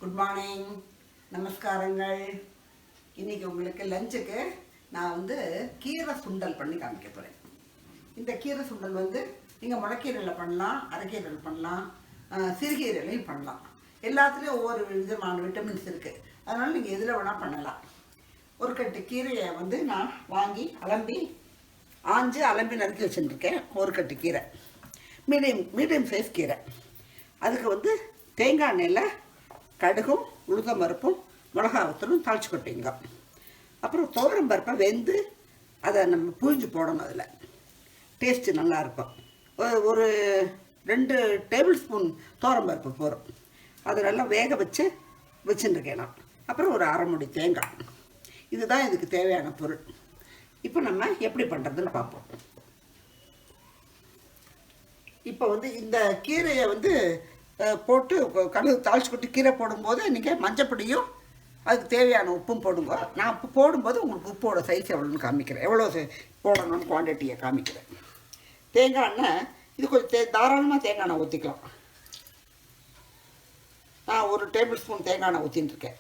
Good morning, நமஸ்காரங்கள். இன்றைக்கி உங்களுக்கு லஞ்சுக்கு நான் கீரை சுண்டல் பண்ணி காமிக்க போகிறேன். இந்த கீரை சுண்டல் நீங்கள் முளைக்கீரையில் பண்ணலாம், அரைக்கீரையில் பண்ணலாம், சிறுகீரையிலையும் பண்ணலாம். எல்லாத்துலேயும் ஒவ்வொரு விதமான விட்டமின்ஸ் இருக்குது. அதனால் நீங்கள் எதில் வேணால் பண்ணலாம். ஒரு கட்டு கீரையை நான் வாங்கி ஆஞ்சு அலம்பி நறுக்கி வச்சுருக்கேன். ஒரு கட்டு கீரை, மீடியம் சைஸ் கீரை. அதுக்கு தேங்காய் எண்ணெயில் கடுகும் உளுந்தம் பருப்பும் மிளகாவத்தலும் தாளிச்சு கொட்டிங்க. அப்புறம் துவரம் பருப்பை வெந்து அதை நம்ம புழிஞ்சு போடணும். அதில் டேஸ்ட்டு நல்லாயிருக்கும். ஒரு 2 டேபிள் ஸ்பூன் துவரம் பருப்பு போகிறோம். அதை நல்லா வேக வச்சுருக்கேன் நான். அப்புறம் ஒரு அரை மூடி தேங்காய். இதுதான் இதுக்கு தேவையான பொருள். இப்போ நம்ம எப்படி பண்ணுறதுன்னு பார்ப்போம். இப்போ இந்த கீரையை போட்டு கடுகு தாளிச்சு கொட்டி கீரை போடும்போது நீங்கள் மஞ்சப்பொடியும் அதுக்கு தேவையான உப்பும் போடுங்க. நான் உப்பு போடும்போது உங்களுக்கு உப்போட சைஸ் எவ்வளோன்னு காமிக்கிறேன், எவ்வளோ போடணும்னு குவான்டிட்டியை காமிக்கிறேன். தேங்காய் எண்ணெய் இது கொஞ்சம் தாராளமாக தேங்காய் எண்ணெய் ஊற்றிக்கலாம். நான் ஒரு டேபிள் ஸ்பூன் தேங்காய் எண்ணெய் ஊற்றின்ட்டுருக்கேன்.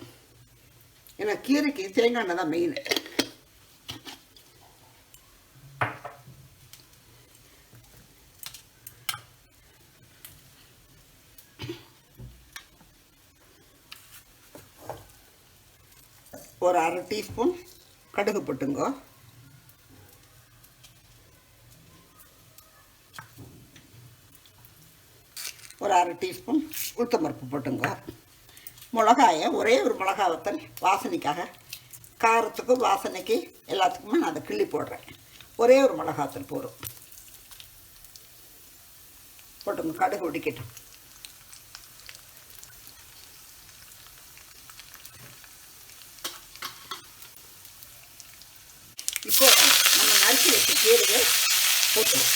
ஏன்னா கீரைக்கு தேங்காய் எண்ணெய் தான் மெயின். ஒரு அரை டீஸ்பூன் கடுகு போட்டுங்க. ஒரு அரை டீஸ்பூன் உளுத்தம் பருப்பு போட்டுங்க. மிளகாயை ஒரே ஒரு மிளகாய் வத்தல் வாசனைக்காக, காரத்துக்கும் வாசனைக்கு எல்லாத்துக்குமே நான் அதை கிள்ளி போடுறேன். ஒரே ஒரு மிளகாத்தல் போடும் போட்டுங்க. கடுகு உடிக்கட்டும். இப்போ நம்ம நறுக்கி வச்ச கீரையை போட்டுருவோம்.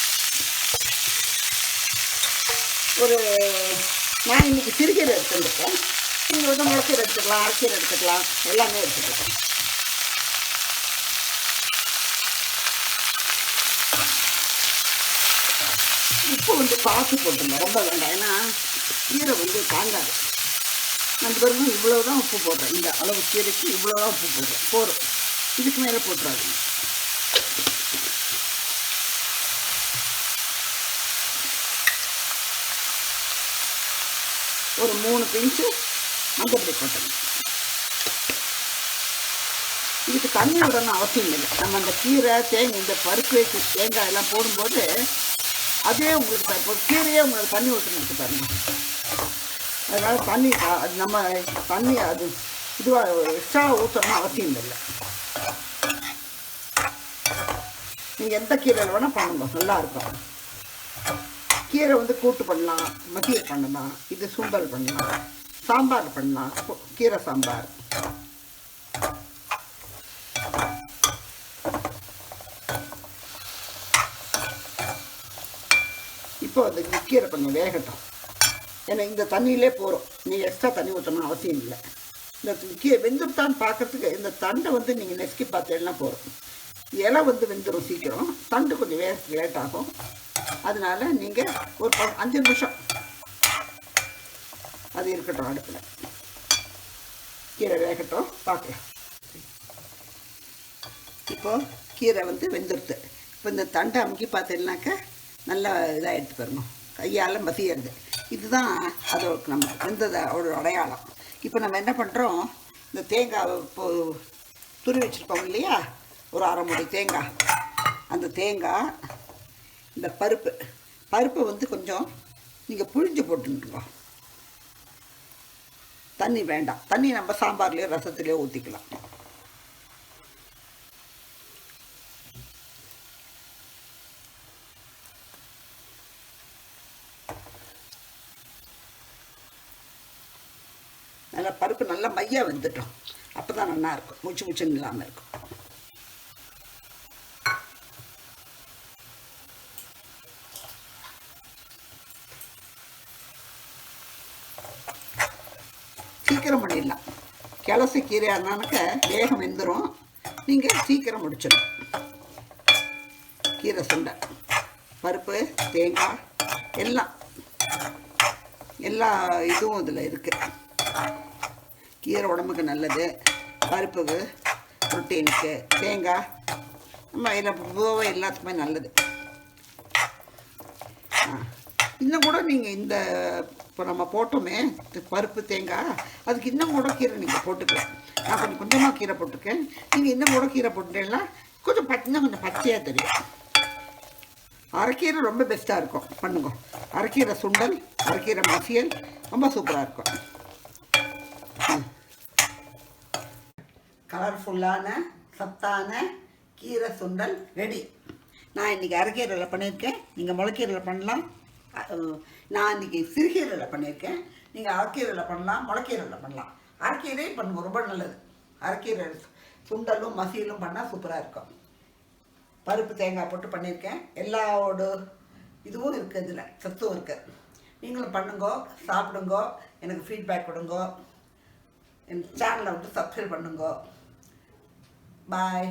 நான் இன்றைக்கி சிறுகீரை எடுத்துருக்கேன். நீங்கள் முளைக்கீரை எடுத்துக்கலாம், அரைக்கீரை எடுத்துக்கலாம், எல்லாமே எடுத்துக்கலாம். உப்பு பார்த்து போட்டுங்க, ரொம்ப வேண்டாம். ஏன்னா கீரை தாங்காது. நம்ம பேரும் இவ்வளோ தான் உப்பு போடுறேன். இந்த அளவு கீரைக்கு இவ்வளோ தான் உப்பு போடுறேன். போதும், இதுக்கு மேலே போட்டுறாது. ஒரு 3 பிஞ்சு மஞ்சப்பொடி போட்டணும். இதுக்கு தண்ணி விடணும் அவசியம் இல்லை. நம்ம அந்த கீரை இந்த பருப்பு தேங்காய் எல்லாம் போடும்போது அதே உங்களுக்கு கீரையே உங்களுக்கு தண்ணி ஊற்றணும் பாருங்க. அதனால் தண்ணி அது இதுவாக எக்ஸ்ட்ரா ஊற்றணும் அவசியம் இல்லை. நீங்கள் எந்த கீரையில் வேணால் பண்ணுங்க, நல்லாயிருக்கும். கீரை கூட்டு பண்ணலாம், மசியல் பண்ணலாம், இது சுண்டல் பண்ணலாம், சாம்பார் பண்ணலாம், கீரை சாம்பார். இப்போ கீரை கொஞ்சம் வேகட்டும். ஏன்னா இந்த தண்ணியிலே போகிறோம், நீங்கள் எக்ஸ்ட்ரா தண்ணி ஊற்றணும் அவசியம் இல்லை. இந்த கீரை வெந்துட்டான்னு பார்க்குறதுக்கு இந்த தண்டை நீங்கள் நெசுக்கி பார்த்தேன்னா போகிறோம். இலை வெந்துடும் சீக்கிரம், தண்டு கொஞ்சம் வேக லேட் ஆகும். அதனால் நீங்கள் ஒரு 5 நிமிஷம் அது இருக்கட்டும் அடுப்பில். கீரை வேகட்டும், பார்க்கலாம். இப்போது கீரை வெந்துடுது. இப்போ இந்த தண்டை அமுக்கி பார்த்தீங்கன்னாக்க நல்லா இதாக எடுத்து பாருங்க, கையால் மசியறது. இதுதான் அதோட நம்ம வெந்ததை அவரோட அடையாளம். இப்போ நம்ம என்ன பண்ணுறோம், இந்த தேங்காய் இப்போ துருவி வச்சுருக்கோம் இல்லையா, ஒரு அரை மூடி தேங்காய். அந்த தேங்காய், இந்த பருப்பு கொஞ்சம் நீங்கள் புழிஞ்சு போட்டுருங்க. தண்ணி வேண்டாம். தண்ணி நம்ம சாம்பார்லேயோ ரசத்துலேயோ ஊற்றிக்கலாம். நல்லா பருப்பு நல்லா மையாக வெந்துட்டோம். அப்போ தான் நல்லா இருக்கும், மூச்சுன்னு இல்லாமல் இருக்கும். சீக்கிரம் பண்ணிடலாம். கிளசி கீரையாக இருந்தானாக்க வேகம் வெந்துடும். நீங்கள் சீக்கிரம் முடிச்சிடும். கீரை சுண்டல், பருப்பு, தேங்காய் எல்லாம் எல்லா இதுவும் இதில் இருக்குது. கீரை உடம்புக்கு நல்லது, பருப்புக்கு, புரோட்டீனுக்கு, தேங்காய் நம்ம இதில் பொதுவாக எல்லாத்துக்குமே நல்லது. இன்னும் கூட நீங்கள் இந்த இப்போ நம்ம போட்டோமே பருப்பு தேங்காய், அதுக்கு இன்னும் கூட கீரை நீங்கள் போட்டுக்கலாம். நான் கொஞ்சமாக கீரை போட்டிருக்கேன். நீங்கள் இன்னும் கூட கீரை போட்டுட்டேன்னா கொஞ்சம் கொஞ்சம் பச்சையாக தெரியும். அரைக்கீரை ரொம்ப பெஸ்ட்டாக இருக்கும், பண்ணுங்க. அரைக்கீரை சுண்டல், அரைக்கீரை மசியல் ரொம்ப சூப்பராக இருக்கும். கலர்ஃபுல்லான சத்தான கீரை சுண்டல் ரெடி. நான் இன்றைக்கி அரைக்கீரையில் பண்ணியிருக்கேன், நீங்கள் முளைக்கீரையில் பண்ணலாம். நான் இன்றைக்கி சிறுகீரையில் பண்ணியிருக்கேன், நீங்கள் அரைக்கீரையில் பண்ணலாம், முளைக்கீரையில் பண்ணலாம். அரைக்கீரையும் பண்ணுங்க, ரொம்ப நல்லது. அரைக்கீரை சுண்டலும் மசியலும் பண்ணால் சூப்பராக இருக்கும். பருப்பு தேங்காய் போட்டு பண்ணியிருக்கேன். எல்லாவோட இதுவும் இருக்குது, இதில் சத்தும் இருக்குது. நீங்களும் பண்ணுங்கோ, சாப்பிடுங்கோ, எனக்கு ஃபீட்பேக் கொடுங்கோ. என் சேனலை வந்து சப்ஸ்கிரைப் பண்ணுங்கோ. பாய்.